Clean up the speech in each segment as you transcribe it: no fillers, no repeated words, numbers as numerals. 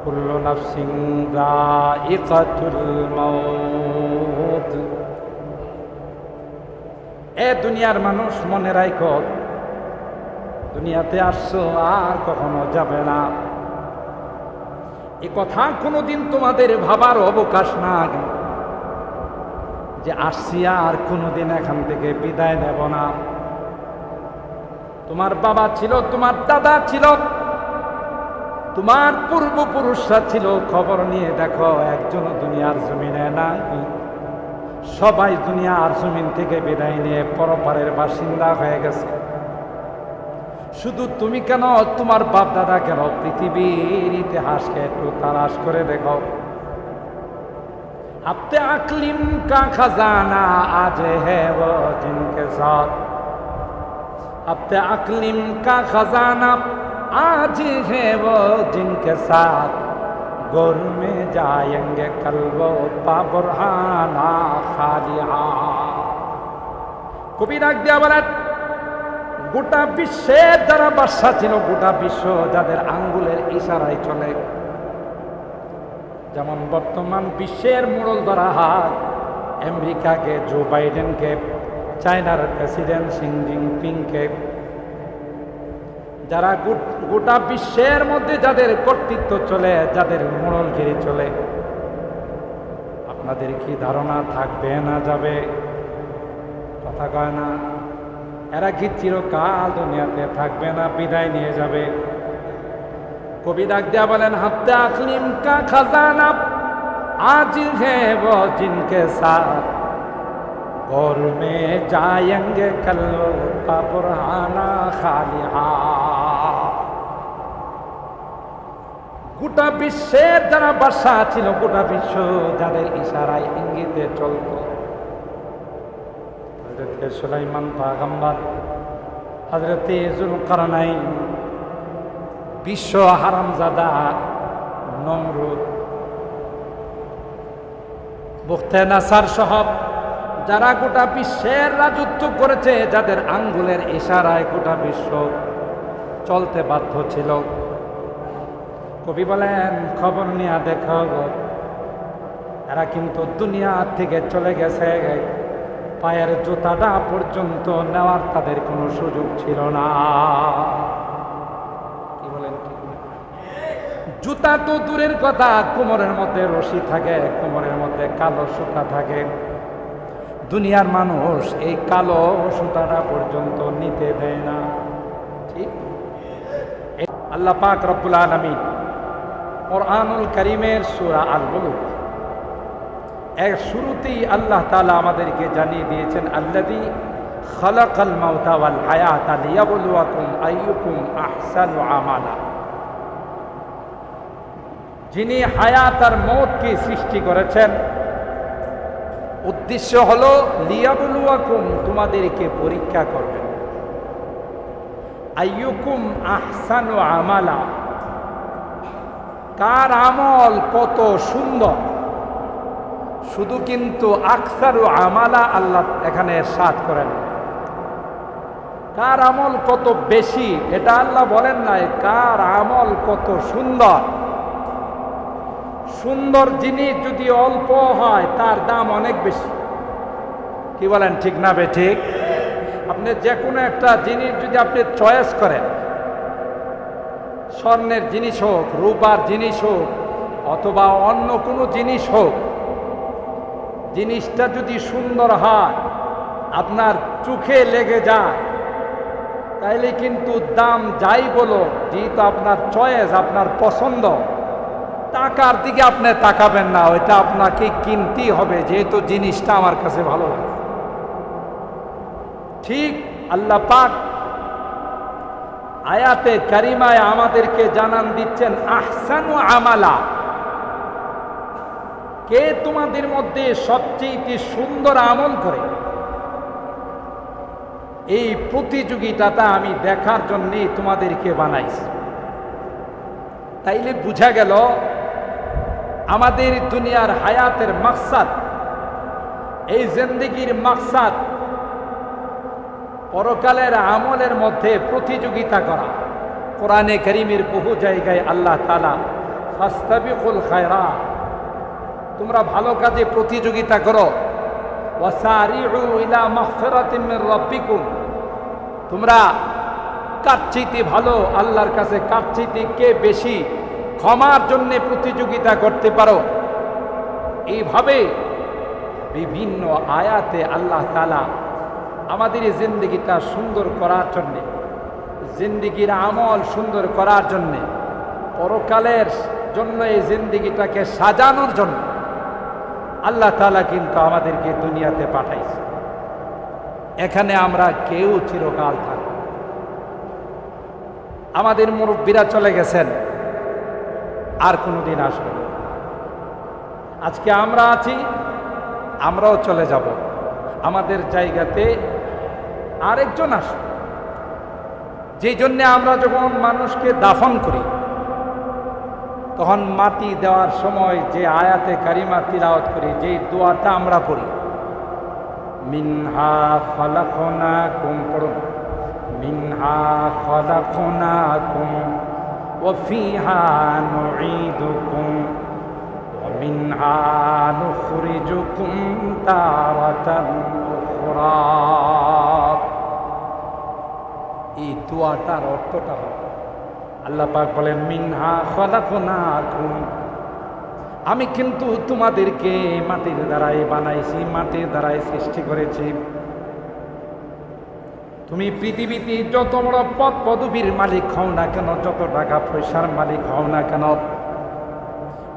কুল্লু নাফসিন যায়িকাতুল মাউত। এ দুনিয়ার মানুষ, মনে রাখো, দুনিয়াতে আসছো আর কখনো যাবে না। এ কথা কোনোদিন তোমাদের ভাবার অবকাশ নাই যে আসছি আর কোনোদিন এখান থেকে বিদায় নেব না। তোমার বাবা ছিল, তোমার দাদা ছিল, তোমার পূর্বপুরুষরা ছিল, খবর নিয়ে দেখো একজনও দুনিয়ার জমিনে নাই। সবাই দুনিয়ার জমিন থেকে বিদায় নিয়ে পরপারের বাসিন্দা হয়ে গেছে। শুধু তুমি কেন, তোমার বাপ দাদা কেন? পৃথিবীর ইতিহাসকে একটু তালাশ করে দেখো। আপতে আকলিম কা খাজানা আজ है वो जिनके साथ, अपते अकलिम का खजाना आज है वो जिनके साथ, गोर में जाएंगे कल वो बाबुरहाना खाली हाथ। কবি ডাক দিয়া বলেন, গোটা বিশ্বের যারা বাদশা ছিল, গোটা বিশ্ব যাদের আঙ্গুলের ইশারায় চলে, যেমন বর্তমান বিশ্বের মোড়ল ধরা হাত আমেরিকাকে, জো বাইডেনকে, চায়নার প্রেসিডেন্ট শি জিনপিংকে, যারা গোটা বিশ্বের মধ্যে যাদের কর্তৃত্ব চলে, যাদের মোড়লগিরি চলে, আপনাদের কি ধারণা থাকবে না যাবে? কথা কয় না? এরা কি চিরকাল দুনিয়াতে থাকবে না, বিদায় নিয়ে যাবে? কবি ডাক দিয়া বলেন, হাত্তে আকলিম কা খাজানা আজ है वो जिनके साथ, गोर में जाएंगे कल का बुरहाना खाली हाथ। গোটা বিশ্বের যারা বাদশা ছিল, গোটা বিশ্ব যাদের ইশারায় ইঙ্গিতে চলত, হযরত সুলাইমান পয়গম্বর, হযরত যুলকারনাইন, বিশ্ব হারামজাদা নমরুদ, বুখতে নাসার সহ যারা গোটা বিশ্বের রাজত্ব করেছে, যাদের আঙ্গুলের ইশারায় গোটা বিশ্ব চলতে বাধ্য ছিল, কবি বলেন খবর নিয়ে দেখো, এরা কিন্তু দুনিয়া থেকে চলে গেছে, পায়ের জুতাটা পর্যন্ত নেওয়ার তাদের কোনো সুযোগ ছিল না। কি বলেন? জুতা তো দূরের কথা, কোমরের মধ্যে রশি থাকে, কোমরের মধ্যে কালো সুতা থাকে। দুনিয়ার মানুষ এই কালো সুতাটা পর্যন্ত নিতে দেয় না। ঠিক? আল্লাহ পাক রব্বুল আলামিন কুরআনুল কারীমের সূরা আল মুলক এর শুরুতেই আল্লাহ তাআলা আমাদেরকে জানিয়ে দিয়েছেন, আল্লাযী খালাকাল মাউতা ওয়াল হায়াতা লিয়াবলুয়াকুম আইয়ুকুম আহসানু আমালা। যিনি হায়াত আর মওতকে সৃষ্টি করেছেন, উদ্দেশ্য হলো লিয়াবলুয়াকুম, তোমাদেরকে পরীক্ষা করবেন, আইয়ুকুম আহসানু আমালা, কার আমল কত সুন্দর। শুধু কিন্তু আকসারু আমালা আল্লাহ এখানে ইরশাদ করেন, কার আমল কত বেশি এটা আল্লাহ বলেন নাই, কার আমল কত সুন্দর। সুন্দর জিনিস যদি অল্প হয় তার দাম অনেক বেশি। কি বলেন, ঠিক না বে ঠিক? আপনি যে কোনো একটা জিনিস যদি আপনি চয়েস করেন, স্বর্ণের জিনিস হোক, রূপার জিনিস হোক, অথবা অন্য কোনো জিনিস হোক, জিনিসটা যদি সুন্দর হয়, আপনার চোখে লেগে যায়, তাইলে কিন্তু দাম যাই বলো, যেহেতু আপনার চয়েস, আপনার পছন্দ, টাকার দিকে আপনি তাকাবেন না, ওইটা আপনাকে কিনতেই হবে, যেহেতু জিনিসটা আমার কাছে ভালো লাগে। ঠিক আল্লাহ পাক আয়াতে কারিমায় আমাদেরকে জানান দিচ্ছেন, আহসানু আমালা, কে তোমাদের মধ্যে সবচেয়ে সুন্দর আমল করে। এই প্রতিযোগিতাটা আমি দেখার জন্যই তোমাদেরকে বানাইছি। তাইলে বুঝা গেল আমাদের দুনিয়ার হায়াতের মাকসাদ, এই জিন্দেগির মাকসাদ পরকালের আমলের মধ্যে প্রতিযোগিতা করা। কোরআনে কারীমের বহু জায়গায় আল্লাহ তাআলা ফাস্তাবিকুল খায়রাত, তোমরা ভালো কাজে প্রতিযোগিতা করো। ওয়াসারিউ ইলা মাগফিরাতিন মির রাব্বিকুম, তোমরা কার চাইতে ভালো আল্লাহর কাছে কার চাইতে কে বেশি ক্ষমার জন্য প্রতিযোগিতা করতে পারো। এইভাবে বিভিন্ন আয়াতে আল্লাহ তাআলা আমাদের এই জিন্দেগিটা সুন্দর করার জন্যে, জিন্দেগির আমল সুন্দর করার জন্যে, পরকালের জন্য এই জিন্দেগিটাকে সাজানোর জন্য আল্লাহ তাআলা কিন্তু আমাদেরকে দুনিয়াতে পাঠাইছে। এখানে আমরা কেউ চিরকাল থাকব। আমাদের মুরব্বীরা চলে গেছেন, আর কোনোদিন আসবে না। আজকে আমরা আছি, আমরাও চলে যাব, আমাদের জায়গাতে আরেকজন আসবে। যেই জন্যে আমরা যখন মানুষকে দাফন করি তখন মাটি দেওয়ার সময় যে আয়াতে কারিমা তিলাওয়াত করি, যে দোয়াটা আমরা পড়ি, মিনহা খালাকনাকুম, পড়ুন, মিনহা খালাকনাকুম ওয়া ফিহা নুঈদুকুম ওয়া মিনহা নুখরিজুকুম তারাতান উখরা। এই দোয়াটার অর্থটা হল, আল্লাহ পাক বলেন মিনহা খালাকনাকুম, আমি কিন্তু তোমাদেরকে মাটির দ্বারাই বানাইছি, মাটির দ্বারাই সৃষ্টি করেছি। তুমি পৃথিবীতে যত বড় পদ পদবীর মালিক হও না কেন, যত টাকা পয়সার মালিক হও না কেন,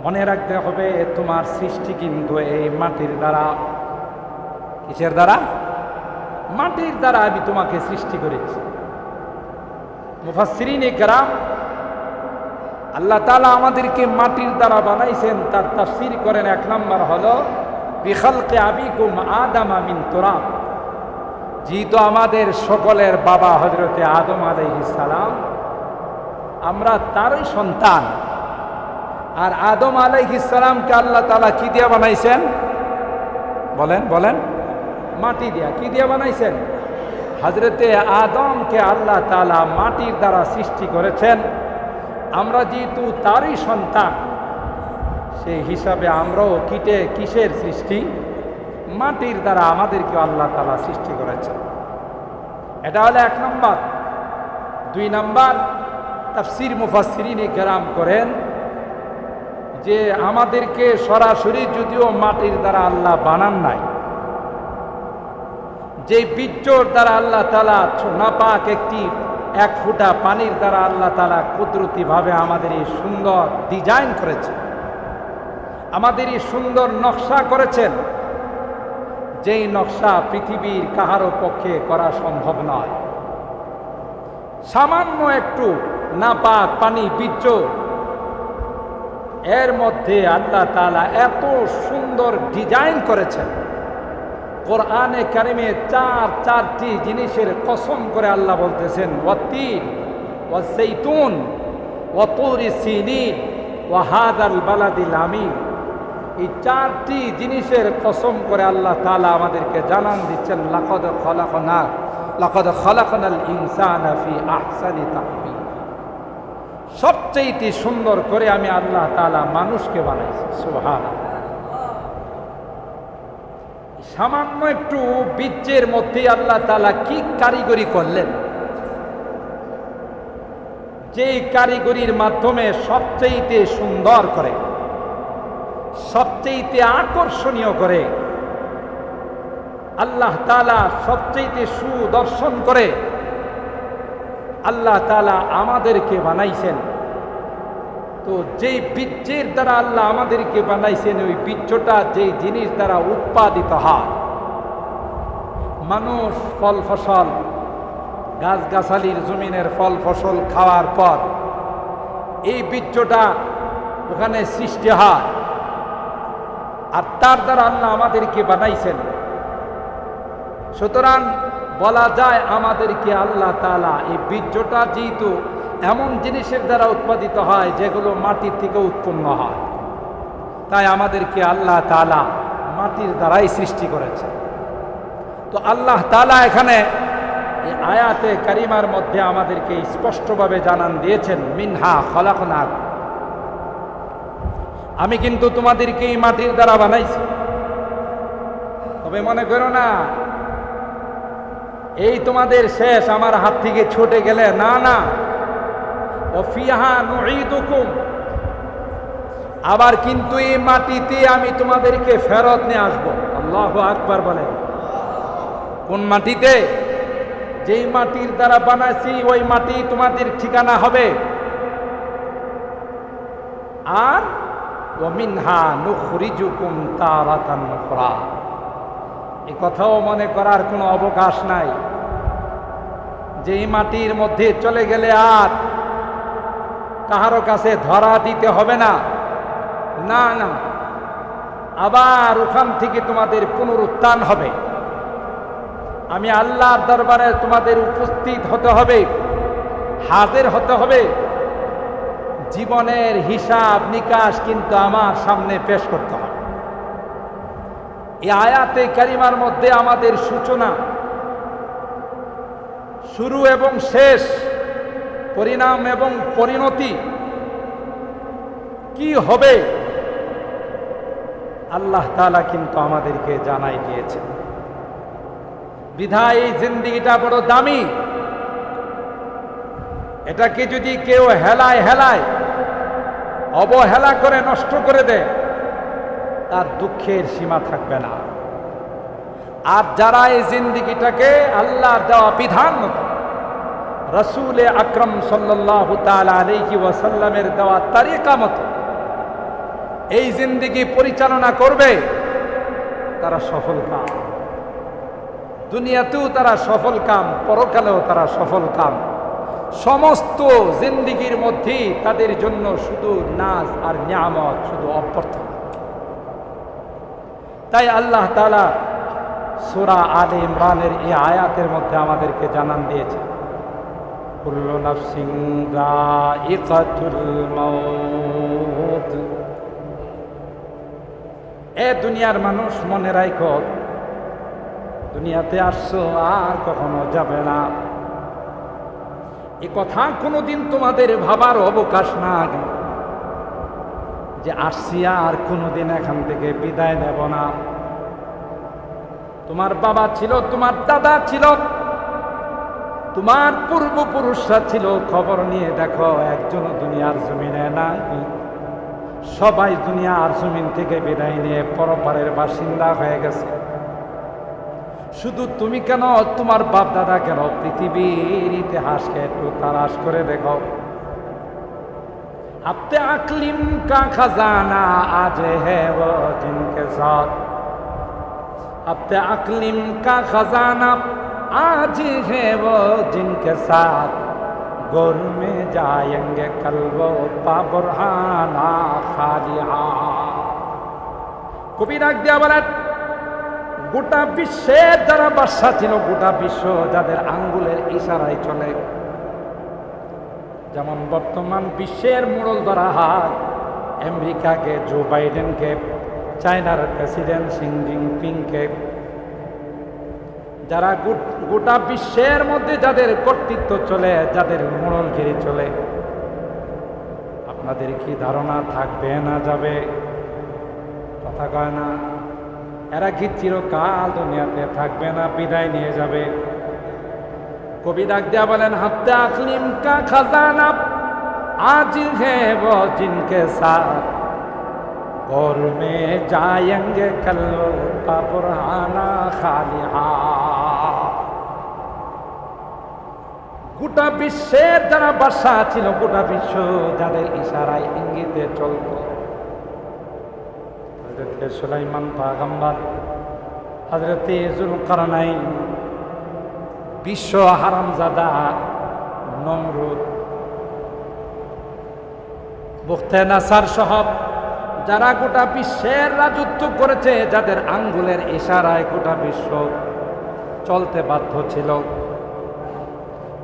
মনে রাখতে হবে তোমার সৃষ্টি কিন্তু এই মাটির দ্বারা। কিসের দ্বারা? মাটির দ্বারা আমি তোমাকে সৃষ্টি করেছি। মুফাসসিরিনে কেরাম, আল্লাহ তাআলা আমাদেরকে মাটির দ্বারা বানাইছেন, তার তাফসীর করেন, এক নম্বর হলো বিখালকি আবিকুম আদামা মিন তুরাব, যেহেতু আমাদের সকলের বাবা হযরতে আদম আলাইহিস সালাম, আমরা তারই সন্তান। আর আদম আলাইহিস সালামকে আল্লাহ তাআলা কি দিয়ে বানাইছেন? বলেন বলেন, মাটি দিয়া। কি দিয়ে বানাইছেন? হযরতে আদমকে আল্লাহ তাআলা মাটির দ্বারা সৃষ্টি করেছেন। আমরা যেহেতু তারই সন্তান, সেই হিসাবে আমরাও কিসের সৃষ্টি? মাটির দ্বারা আমাদেরকে আল্লাহ তাআলা সৃষ্টি করেছেন। এটা হলো এক নম্বর। দুই নম্বর, তাফসীর মুফাসসিরিনে কেরাম করেন যে আমাদেরকে সরাসরি যদিও মাটির দ্বারা আল্লাহ বানান নাই, যে বীর্যর দ্বারা আল্লাহ তাআলা নাপাক একটি এক ফোঁটা পানির দ্বারা আল্লাহ তাআলা কুদরতিভাবে আমাদের এই সুন্দর ডিজাইন করেছেন, আমাদের এই সুন্দর নকশা করেছেন, যেই নকশা পৃথিবীর কাহারও পক্ষে করা সম্ভব নয়। সামান্য একটু নাপাক পানি, বীর্য, এর মধ্যে আল্লাহ তাআলা এত সুন্দর ডিজাইন করেছেন। কোরআনে কারিমে চারটি জিনিসের কসম করে আল্লাহ বলতেছেন, ওয়াত্তিন ওয়াজ্জাইতুন ওয়া তুরি সিনিন ওয়া হাযাল বালাদিল আমিন। এই চারটি জিনিসের কসম করে আল্লাহ তাআলা আমাদেরকে জানান দিচ্ছেন, লাকাদ খালাকনাল ইনসানা ফি আহসানি তাকওয়িম, সবচেয়ে সুন্দর করে আমি আল্লাহ তাআলা মানুষকে বানাইছি। সুবহানাল্লাহ। সামান্য একটু বীর্যের মধ্যে আল্লাহ তাআলা কি কারিগরি করলেন, যে কারিগরির মাধ্যমে সবচেয়ে সুন্দর করে, সবচেয়ে আকর্ষণীয় করে আল্লাহ তাআলা, সবচেয়ে সুদর্শন করে আল্লাহ তাআলা আমাদেরকে বানাইছেন। তো যেই বীর্যের দ্বারা আল্লাহ আমাদেরকে বানাইছেন, ওই বীর্যটা যেই জিনিস দ্বারা উৎপাদিত হয়, মানুষ ফল ফসল, গাছগাছালির জমিনের ফল ফসল খাওয়ার পর এই বীর্যটা ওখানে সৃষ্টি হয়, আর তার দ্বারা আল্লাহ আমাদেরকে বানাইছেন। সুতরাং বলা যায় আমাদেরকে আল্লাহ তাআলা এই বীর্যটা যেহেতু এমন জিনিসের দ্বারা উৎপাদিত হয় যেগুলো মাটির থেকে উৎপন্ন হয়, তাই আমাদেরকে আল্লাহ তাআলা মাটির দ্বারাই সৃষ্টি করেছে। তো আল্লাহ তাআলা এখানে এই আয়াতে কারিমার মধ্যে আমাদেরকে স্পষ্টভাবে জানান দিয়েছেন, মিনহা খালাকনাকুম, আমি কিন্তু তোমাদেরকে এই মাটির দ্বারা বানাইছি। তবে মনে করো না এই তোমাদের শেষ, আমার হাত থেকে ছুটে গেলে, না না, ওয়াফিহা নুঈদুকুম, আবার কিন্তু এই মাটিতে আমি তোমাদেরকে ফেরত নিয়ে আসবো। আল্লাহু আকবার বলেন। কোন মাটিতে? যেই মাটির দ্বারা বানাইছি ওই মাটি তোমাদের ঠিকানা হবে। আর ওয়ামিনহা নুখরিজুকুম তারাতান উখরা, এই কথাও মনে করার কোনো অবকাশ নাই যে এই মাটির মধ্যে চলে গেলে আর কাহারো কাছে ধরা দিতে হবে না। না না, আবার ওখান থেকে তোমাদের পুনরুত্থান হবে। আমি আল্লাহর দরবারে তোমাদের উপস্থিত হতে হবে, হাজির হতে হবে। জীবনের হিসাব নিকাশ কিন্তু আমার সামনে পেশ করতে হবে। এই আয়াতে কারিমার মধ্যে আমাদের সূচনা, শুরু এবং শেষ, পরিণাম এবং পরিণতি কি হবে আল্লাহ তাআলা কিন্তু আমাদেরকে জানাই দিয়েছেন। বিধায় এই জিন্দেগিটা বড় দামি। এটাকে যদি কেউ হেলায় হেলায় অবহেলা করে নষ্ট করে দেয়, তার দুঃখের সীমা থাকবে না। আর যারা এই জিন্দেগিটাকে আল্লাহর দেওয়া বিধান মতো, রাসূল আকরাম সাল্লাল্লাহু তাআলা আলাইহি ওয়াসাল্লামের দেওয়া তরিকা মতো এই জিন্দেগি পরিচালনা করবে, তারা সফল কাম। দুনিয়াতেও তারা সফল কাম, পরকালেও তারা সফল কাম। সমস্ত জিন্দেগির মধ্যেই তাদের জন্য শুধু নাজ আর নিয়ামত, শুধু অভ্যর্থনা। তাই আল্লাহ তাআলা সূরা আলে ইমরানের এই আয়াতের মধ্যে আমাদেরকে জানান দিয়েছে, কুল্লু নাফসিন যায়িকাতুল মাউত। এ দুনিয়ার মানুষ, মনে রাখো, দুনিয়াতে আসছো আর কখনো যাবে না। এ কথা কোনোদিন তোমাদের ভাবার অবকাশ নাই যে আসছি আর কোনোদিন এখান থেকে বিদায় নেব না। তোমার বাবা ছিল, তোমার দাদা ছিল, তোমার পূর্বপুরুষরা ছিল, খবর নিয়ে দেখো একজনও দুনিয়ার জমিনে নাই। সবাই দুনিয়ার জমিন থেকে বিদায় নিয়ে পরপারের বাসিন্দা হয়ে গেছে। শুধু তুমি কেন, তোমার বাপ দাদা কেন? পৃথিবীর ইতিহাসকে একটু তালাশ করে দেখো। আপতে আকলিম কা খাজানা আজ है वो जिनके साथ, अपते अकलिम का खजाना आज है वो जिनके साथ, गोर में जाएंगे कल वो बाबुरहाना खालिहा। কবি ডাক দিয়া বলেন, গোটা বিশ্বের যারা বাদশা ছিল, গোটা বিশ্ব যাদের আঙ্গুলের ইশারায় চলে, যেমন বর্তমান বিশ্বের মোড়ল ধরা হয় আমেরিকাকে, জো বাইডেনকে, চায়নার প্রেসিডেন্ট শি জিনপিংকে, যারা গোটা বিশ্বের মধ্যে যাদের কর্তৃত্ব চলে, যাদের মোড়লগিরি চলে, আপনাদের কি ধারণা থাকবে না যাবে? কথা কয় না? এরা কি চিরকাল দুনিয়াতে থাকবে না, বিদায় নিয়ে যাবে? কবি ডাক দিয়া বলেন, হাত্তে আকলিম কা খাজানা আজ है वो जिनके साथ, और में जाएंगे कल का बुरहाना खालिहा। গোটা বিশ্বের যারা বাদশা ছিল, গোটা বিশ্ব যাদের ইশারায় ইঙ্গিতে চলত, হযরত সুলাইমান পয়গম্বর, হযরত যুলকারনাইন, বিশ্ব হারামজাদা নমরুদ, বুখতে নাসার সহ যারা গোটা বিশ্বের রাজত্ব করেছে, যাদের আঙ্গুলের ইশারায় গোটা বিশ্ব চলতে বাধ্য ছিল,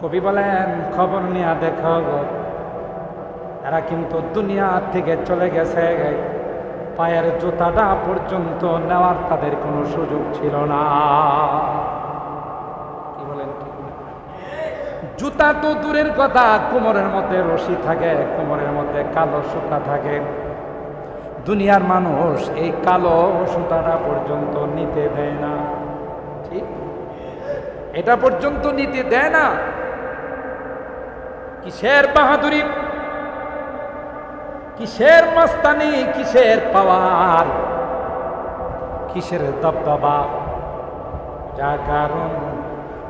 কবি বলেন খবর নিয়ে দেখো, এরা কিন্তু দুনিয়া থেকে চলে গেছে, পায়ের জুতাটা পর্যন্ত নেওয়ার তাদের কোনো সুযোগ ছিল না। কি বলেন? জুতা তো দূরের কথা, কোমরের মধ্যে রশি থাকে, কোমরের মধ্যে কালো সুতা থাকে। দুনিয়ার মানুষ এই কালো সুতাটা পর্যন্ত নিতে দেয় না। ঠিক, এটা পর্যন্ত নিতে দেয় না। কিসের বাহাদুরি, কিসের মাস্তানি, কিসের পাওয়ার, কিসের দবদবা। যা কারণ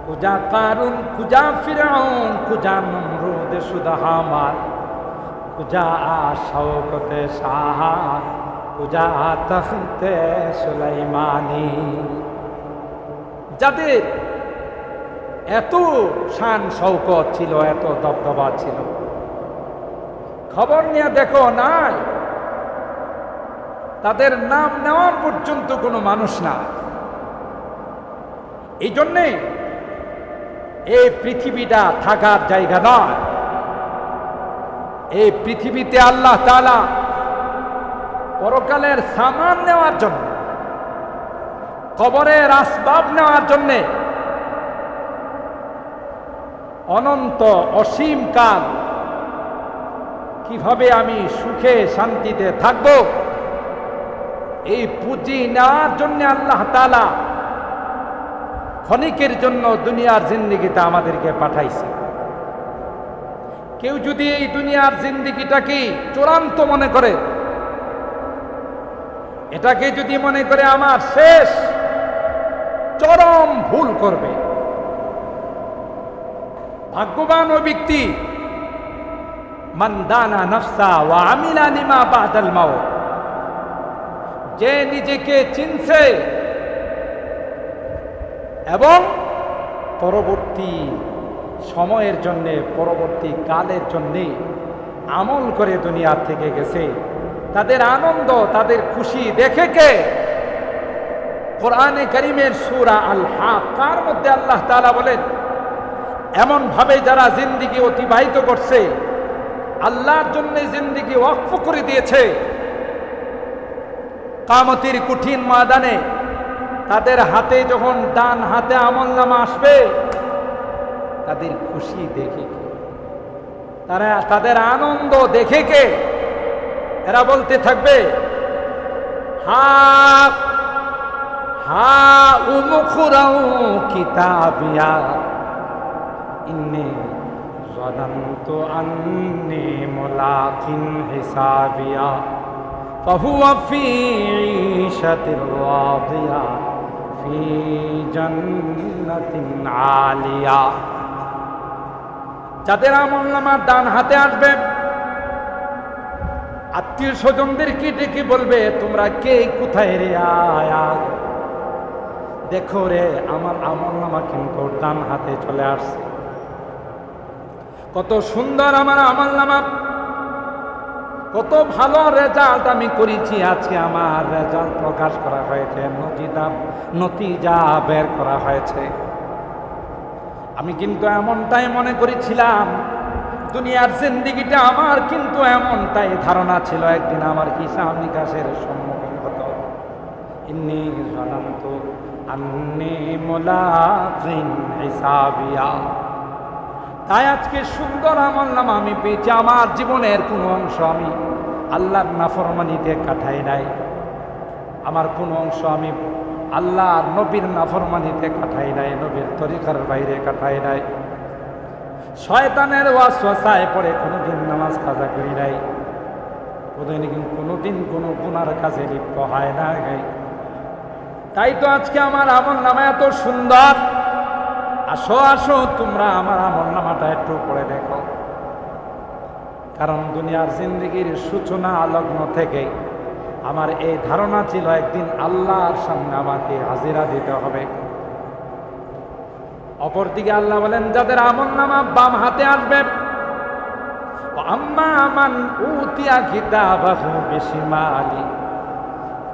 কুজা কারুন, কুজা ফিরাউন, কুজা নমরুদ শুধু হামার, কুজা শওকতে শাহ, কুজা তখতে সুলাইমানি। যাদের এত শান শওকত ছিল, এত দবদবা ছিল, খবর নিয়ে দেখো নাই, তাদের নাম নেওয়ার পর্যন্ত কোনো মানুষ না। এই জন্যে এই পৃথিবীটা থাকার জায়গা নয়। এই পৃথিবীতে আল্লাহ তাআলা পরকালের সামান নেওয়ার জন্য, কবরের আসবাব নেওয়ার জন্যে অনন্ত অসীম কাল কিভাবে আমি সুখে শান্তিতে থাকব, এই পুঁজি নেওয়ার জন্য আল্লাহ তাআলা ক্ষণিকের জন্য দুনিয়ার জিন্দেগিটা আমাদেরকে পাঠাইছে। কেউ যদি এই দুনিয়ার জিন্দেগিটাকে চূড়ান্ত মনে করে, এটাকে যদি মনে করে আমার শেষ, চরম ভুল করবে। ভাগ্যবান ওই ব্যক্তি মান দানা নাফসা ওয়া আমিলা লিমা বাদাল মাউত, যে নিজেকে চিনছে এবং পরবর্তী সময়ের জন্যে, পরবর্তী কালের জন্যে আমল করে দুনিয়া থেকে গেছে। তাদের আনন্দ, তাদের খুশি দেখে কে? কোরআনে কারীমের সূরা আল হাক্কার মধ্যে আল্লাহ তাআলা বলেন, এমন ভাবে যারা জিন্দেগি অতিবাহিত করছে, আল্লাহর জন্য জিন্দেগি ওয়াকফ করে দিয়েছে, কিয়ামতের কঠিন ময়দানে তাদের হাতে যখন ডান হাতে আমলনামা আসবে, তাদের খুশি দেখে কে? তাদের আনন্দ দেখে কে? এরা বলতে থাকবে, হা হা উমুখরাউ কিতাবিয়া ইন্নী যানানতু আন্নী মুলাকিন হিসাবিয়া ফাহুয়া ফি ঈশাতির রাদিয়া ফি জান্নাতিন আলিয়া। যাদের আমলনামা ডান হাতে আসবে, আত্মীয় স্বজনদেরকে ডেকে বলবে, তোমরা কে কোথায় রে, আয়া দেখো রে, আমার আমলনামা কিন্তু ডান হাতে চলে আসছে। কত সুন্দর আমার আমলনামা, কত ভালো রেজাল্ট আমি করেছি। আজকে আমার রেজাল্ট প্রকাশ করা হয়েছে, নতিজা বের করা হয়েছে। আমি কিন্তু এমনটাই মনে করেছিলাম, দুনিয়ার জিন্দেগিটা আমার কিন্তু এমনটাই ধারণা ছিল, একদিন আমার হিসাব নিকাশের সম্মুখীন হতো। ইন্নী যানানতু আন্নী মুলাকিন হিসাবিয়া। তাই আজকে সুন্দর আমলনামা আমি পেয়েছি। আমার জীবনের কোনো অংশ আমি আল্লাহর নাফরমানিতে কাটাই নাই, আমার কোনো অংশ আমি আল্লাহর নবীর নাফরমানিতে কাটাই নাই, নবীর তরিকার বাইরে কাটাই নাই, শয়তানের ওয়াসওয়াসায় পড়ে কোনোদিন নামাজ কাজা করি নাই, কোনোদিন কোনো গুনার কাজে লিপ্ত হয় না। তাই তো আজকে আমার আমলনামা এত সুন্দর। আসো আসো, তোমরা আমার আমলনামাটা একটু পড়ে দেখো। কারণ দুনিয়ার জিন্দেগির সূচনা লগ্ন থেকে আমার এই ধারণা ছিল, একদিন আল্লাহর সামনে আমাকে হাজিরা দিতে হবে। অপরদিকে আল্লাহ বলেন, যাদের আমলনামা বাম হাতে আসবে, আম্মা মান উতিয়া কিতাবাহু বিশিমালি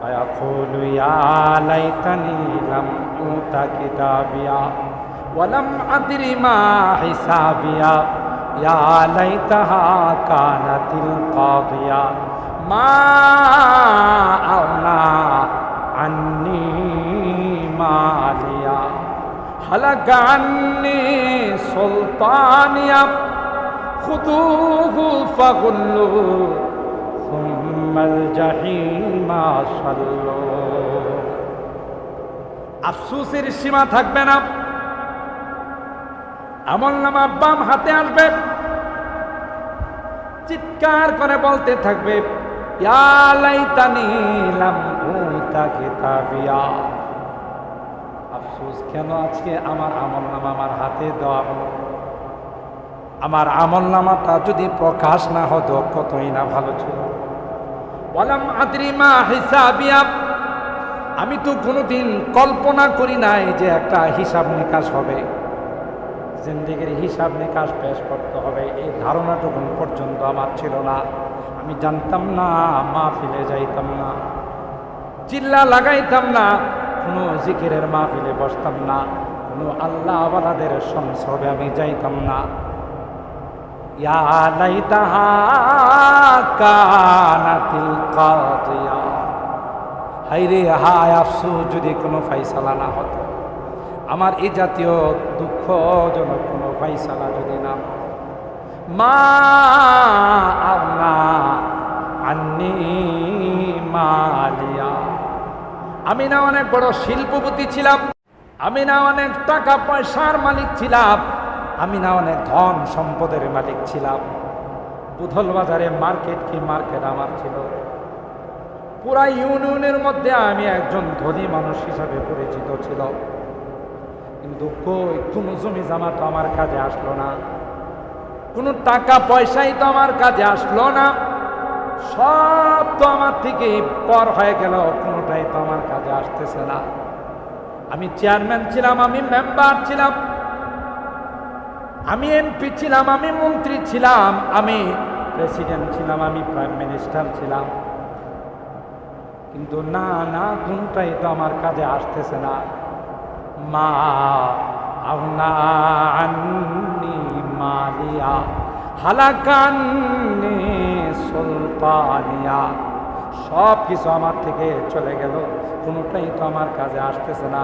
ফায়াকুলু ইয়া লাইতানি লাম উতা কিতাবিয়া ওয়া লাম আদরি মা হিসাবিয়া ইয়া লাইতাহা কানাতিল কাদিয়া মা আওনা আন্নি মালিয়া হালাকা আন্নি সুলতানিয়া খুদুহু ফাগুল্লু সুম্মাল জাহিমা সাল্লু। আফসোসের সীমা থাকবে না। আমলনামা বাম হাতে আসবে, চিৎকার করে বলতে থাকবে, ইয়া লাইতানি লাম উতা কিতাবিয়া। আফসোস কেন আজকে আমার আমলনামা আমার হাতে দেওয়া হলো। আমার আমলনামাটা যদি প্রকাশ না হতো কতই না ভালো ছিল। ওয়ালাম আদরি মা হিসাবিয়া। আমি তো কোনোদিন কল্পনা করি নাই যে একটা হিসাব নিকাশ হবে, জিন্দেগির হিসাব নিকাশ পেশ করতে হবে, এই ধারণাটুকু পর্যন্ত আমার ছিল না। আমি জানতাম না, মাহফিলে যাইতাম না, চিল্লা লাগাইতাম না, কোনো জিকিরের মাহফিলে বসতাম না, কোনো আল্লাহ ওয়ালাদের সংসবে আমি যাইতাম না। ইয়া লাইতাহা কানাতিল কাদিয়া। হায়রে হায় আফসোস যদি কোনো ফাইসালা না হতো, আমার এই জাতীয় দুঃখজনক কোনো ফাইসালা যদি না। মা আগনা আন্নি মালিয়া। আমি না অনেক বড় শিল্পপতি ছিলাম, আমি না অনেক টাকা পয়সার মালিক ছিলাম, আমি না অনেক ধন সম্পদের মালিক ছিলাম। বুধল বাজারে মার্কেট কি মার্কেট আমার ছিল। পুরা ইউনিয়নের মধ্যে আমি একজন ধনী মানুষ হিসাবে পরিচিত ছিল, কিন্তু কোনো জমি জামা তো আমার কাজে আসলো না, কোনো টাকা পয়সাই তো আমার কাজে আসলো না। সব তো আমার থেকে পর হয়ে গেল, কোনোটাই তো আমার কাজে আসতেছে না। আমি চেয়ারম্যান ছিলাম, আমি মেম্বার ছিলাম, আমি এমপি ছিলাম, আমি মন্ত্রী ছিলাম, আমি প্রেসিডেন্ট ছিলাম, আমি প্রাইম মিনিস্টার ছিলাম, কিন্তু না না কোনটাই তো আমার কাজে আসতেছে না। মা আগনা আন্নি মালিয়া হালাকান্নি সুলতানিয়া। সব কিছু আমার থেকে চলে গেল, কোনোটাই তো আমার কাজে আসতেছে না।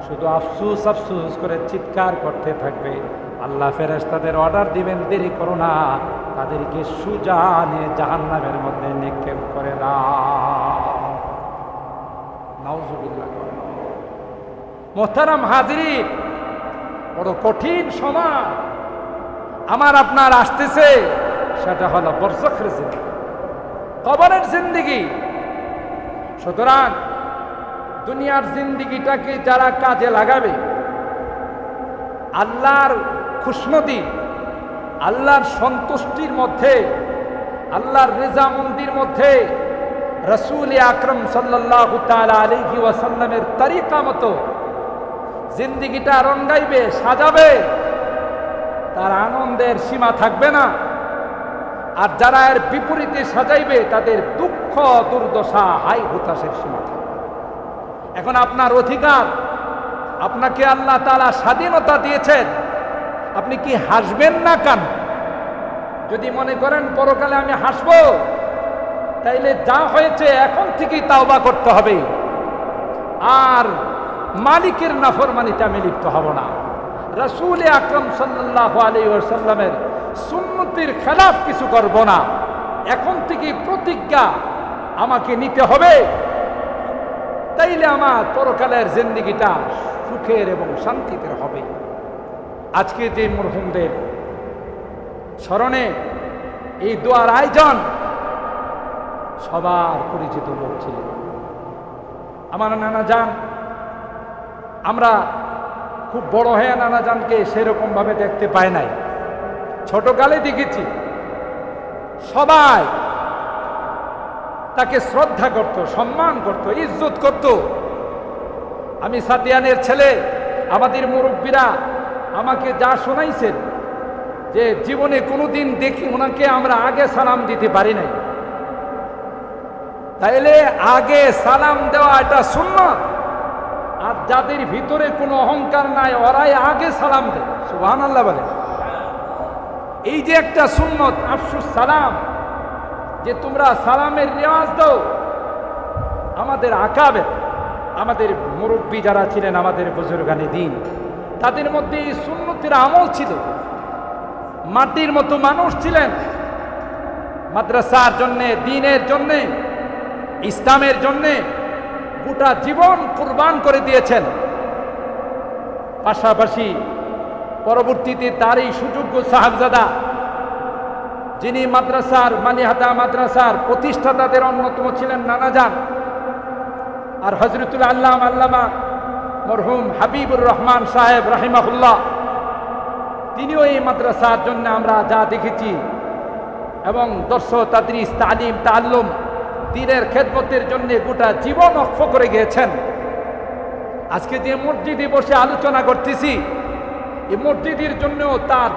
শুধু আফসুস আফসুস করে চিৎকার করতে থাকবে। আল্লাহ ফেরেশতাদের অর্ডার দিবেন, দেরি করো না, তাদেরকে সুজা নিয়ে জাহান্নামের মধ্যে নিক্ষেপ করে দাও। নাউজুবিল্লাহ। মোহতারাম হাজিরিন, বড় কঠিন সময় আমার আপনার আসতেছে, সেটা হলো বরজখের জিন্দেগি, কবরের জিন্দেগি। সুতরাং দুনিয়ার জিন্দেগিটাকে যারা কাজে লাগাবে, আল্লাহর খুশনদি, আল্লাহর সন্তুষ্টির মধ্যে, আল্লাহর রেজামন্দির মধ্যে, রাসূল আকরাম সাল্লাল্লাহু তাআলা আলাইহি ওয়াসাল্লামের তরিকা মতো জিন্দেগিটা রঙ্গাইবে, সাজাবে, তার আনন্দের সীমা থাকবে না। আর যারা এর বিপরীতে সাজাইবে, তাদের দুঃখ দুর্দশা হাই হতাশের সীমা থাকবে। এখন আপনার অধিকার, আপনাকে আল্লাহ তাআলা স্বাধীনতা দিয়েছেন, আপনি কি হাসবেন না কান? যদি মনে করেন পরকালে আমি হাসবো, তাইলে যা হয়েছে এখন থেকেই তাওবা করতে হবে, আর মালিকের নাফরমানিতে আমি লিপ্ত হব না। রাসূল আকরাম সাল্লাল্লাহু আলাইহি ওয়াসাল্লামের সুন্নতির খেলাফ কিছু করব না। এখন থেকে প্রতিজ্ঞা আমাকে নিতে হবে, তাইলে আমার পরকালের জিন্দেগিটা সুখের এবং শান্তিতে হবে। আজকে যে মরহুমদের স্মরণে এই দোয়ার আয়োজন, সবার পরিচিত লোক ছিল। আমার নানা জান, আমরা খুব বড় হয়ে নানা জানকে সেরকম ভাবে দেখতে পাই নাই, ছোটকালে দেখেছি। সবাই তাকে শ্রদ্ধা করত, সম্মান করত, ইজ্জত করত। আমি সাদিয়ানের ছেলে, আমাদের মুরব্বীরা আমাকে যা শোনাইছেন, যে জীবনে কোনোদিন দেখি ওনাকে আমরা আগে সালাম দিতে পারি নাই। তাইলে আগে সালাম দেওয়া এটা সুন্নাত। আর যাদের ভিতরে কোনো অহংকার নাই, ওরাই আগে সালাম দেয়। সুবহানাল্লাহ বলে। এই যে একটা সুন্নত, আফসুস সালাম, যে তোমরা সালামের রেওয়াজ দাও। আমাদের আকাবে, আমাদের মুরব্বী যারা ছিলেন, আমাদের বুজুর্গানে দিন, তাদের মধ্যে এই সুন্নতের আমল ছিল। মাটির মতো মানুষ ছিলেন, মাদ্রাসার জন্যে, দ্বীনের জন্যে ইসলামের জন্যে গোটা জীবন কুরবান করে দিয়েছেন। পাশাপাশি পরবর্তীতে তারই সুযোগ্য সাহেবজাদা, যিনি মাদ্রাসার মালিহাতা মাদ্রাসার প্রতিষ্ঠাতাদের অন্যতম ছিলেন নানাজান, আর হজরতুল আল্লামা মরহুম হাবিবুর রহমান সাহেব রাহিমাহুল্লাহ, তিনিও এই মাদ্রাসার জন্য আমরা যা দেখেছি এবং দর্শ তাদরিস তালিম তাআল্লুম দ্বীনের খেদমতের জন্য গোটা জীবন ওয়াকফ করে গিয়েছেন। আজকে যে মসজিদে বসে আলোচনা করতেছি, এই মসজিদের জন্যও তার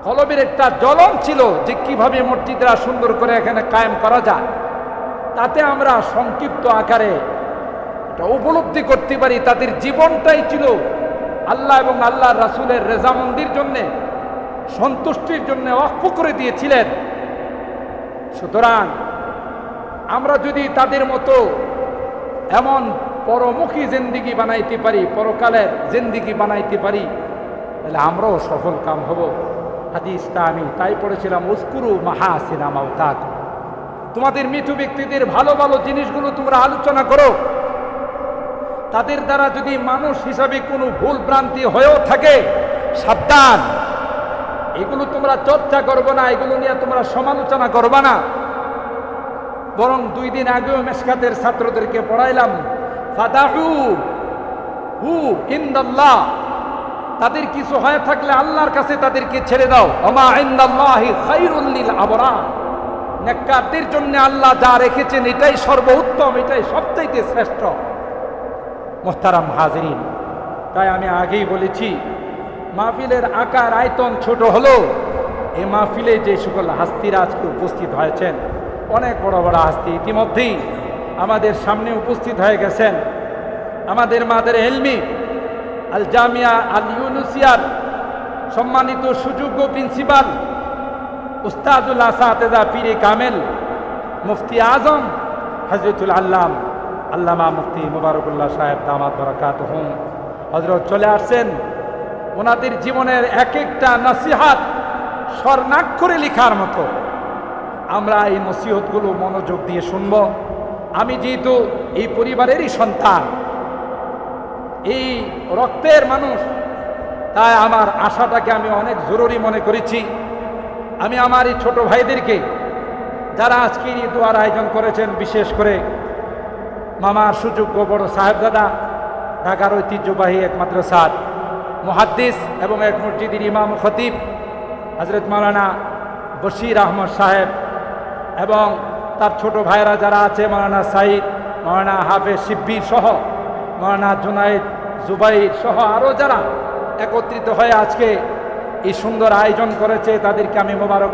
কলবের একটা জ্বলন ছিল যে কিভাবে মসজিদরা সুন্দর করে এখানে কায়েম করা যায়। তাতে আমরা সংক্ষিপ্ত আকারে এটা উপলব্ধি করতে পারি তাদের জীবনটাই ছিল আল্লাহ এবং আল্লাহ রাসূলের রেজামন্দির জন্যে, সন্তুষ্টির জন্য ওয়াকফ করে দিয়েছিলেন। সুতরাং আমরা যদি তাদের মতো এমন পরমুখী জিন্দিগি বানাইতে পারি, পরকালের জিন্দিগি বানাইতে পারি, তাহলে আমরাও সফল কাম হব। হাদিসটা আমি তাই পড়েছিলাম, উজকুরু মাহাসিনা মাওতাকুম, তোমাদের মৃত ব্যক্তিদের ভালো ভালো জিনিসগুলো তোমরা আলোচনা করো। তাদের দ্বারা যদি মানুষ হিসাবে কোনো ভুল ভ্রান্তি হয়েও থাকে, সাবধান, এগুলো তোমরা চর্চা করবে না, এগুলো নিয়ে তোমরা সমালোচনা করবে না। বরং 2 দিন আগেও মেশকাতের ছাত্রদেরকে পড়াইলাম, ফাদাহু হু ইনদাল্লাহ, তাদের কিছু হয়ে থাকলে আল্লাহর কাছে তাদেরকে ছেড়ে দাও। ওমা ইনদাল্লাহি খায়রুল লিল আবরার, নেককারদের জন্য আল্লাহ যা রেখেছেন এটাই সর্বোত্তম, এটাই সবচাইতে শ্রেষ্ঠ। মুহতারাম হাজিরিন, তাই আমি আগেই বলেছি, মাহফিলের আকার আয়তন ছোট হলো, এই মাহফিলে যে সকল হাস্তিরা আজকে উপস্থিত হয়েছেন, অনেক বড় বড় হাস্তি ইতিমধ্যেই আমাদের সামনে উপস্থিত হয়ে গেছেন। আমাদের মাদের এলমি আল জামিয়া আল ইউনুসিয়ার সম্মানিত সুযোগ্য প্রিন্সিপাল উস্তাদুল আসাতেজা পীরে কামেল মুফতি আজম হযরতুল আল্লামা মুফতি মুবারকুল্লাহ সাহেব দামাত বারাকাতুহুম হযরত চলে আসছেন। ওনাদের জীবনের এক একটা নসিহত স্বর্ণাক্ষরে লেখার মতো। আমরা এই নসিহতগুলো মনোযোগ দিয়ে শুনব। আমি যেহেতু এই পরিবারেরই সন্তান, এই রক্তের মানুষ, তাই আমার আশাটাকে আমি অনেক জরুরি মনে করেছি। আমি আমার এই ছোট ভাইদেরকে, যারা আজকে এই দোয়ার আয়োজন করেছেন, বিশেষ করে মামার সুযোগ্য বড় সাহেবজাদা, ঢাকার ঐতিহ্যবাহী এক মাদ্রাসার মুহাদ্দিস এবং এক মসজিদের ইমাম খতিব হযরত মাওলানা বশির আহমদ সাহেব, এবং তার ছোট ভাইরা যারা আছে, মাওলানা সাইদ, মাওলানা হাফেজ শিব্বির সহ, মাওলানা জুনাইদ জুবাইর সহ আরও যারা একত্রিত হয়ে আজকে এই সুন্দর আয়োজন করেছে, তাদেরকে আমি মোবারক